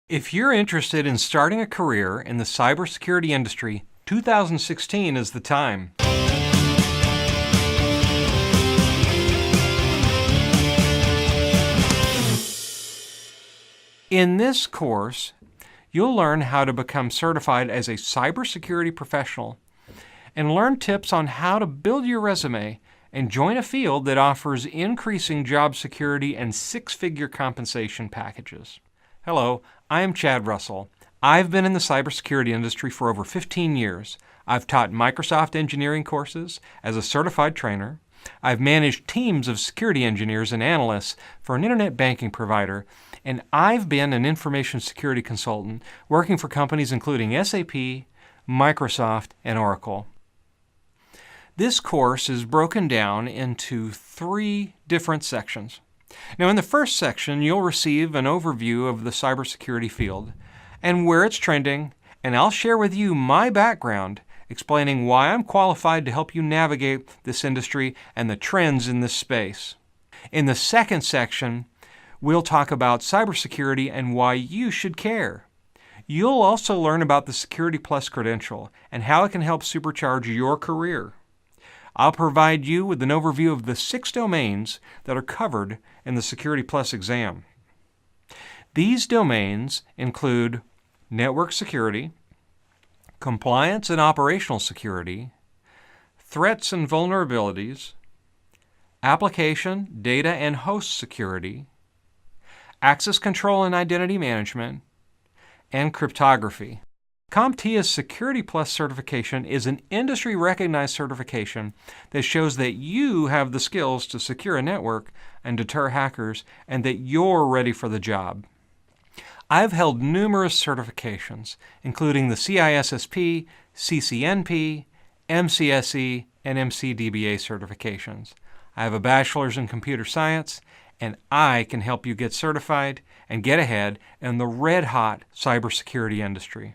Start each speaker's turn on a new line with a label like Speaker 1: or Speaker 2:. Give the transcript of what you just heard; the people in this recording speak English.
Speaker 1: If you're interested in starting a career in the cybersecurity industry, 2016 is the time. In this course, you'll learn how to become certified as a cybersecurity professional and learn tips on how to build your resume and join a field that offers increasing job security and six-figure compensation packages. Hello, I am Chad Russell. I've been in the cybersecurity industry for over 15 years. I've taught Microsoft engineering courses as a certified trainer. I've managed teams of security engineers and analysts for an internet banking provider, and I've been an information security consultant working for companies including SAP, Microsoft, and Oracle. This course is broken down into 3 different sections. Now, in the first section, you'll receive an overview of the cybersecurity field and where it's trending, and I'll share with you my background, explaining why I'm qualified to help you navigate this industry and the trends in this space. In the second section, we'll talk about cybersecurity and why you should care. You'll also learn about the Security Plus credential and how it can help supercharge your career. I'll provide you with an overview of the 6 domains that are covered in the Security Plus exam. These domains include network security, compliance and operational security, threats and vulnerabilities, application, data and host security, access control and identity management, and cryptography. CompTIA's Security Plus certification is an industry-recognized certification that shows that you have the skills to secure a network and deter hackers, and that you're ready for the job. I've held numerous certifications, including the CISSP, CCNP, MCSE, and MCDBA certifications. I have a bachelor's in computer science, and I can help you get certified and get ahead in the red-hot cybersecurity industry.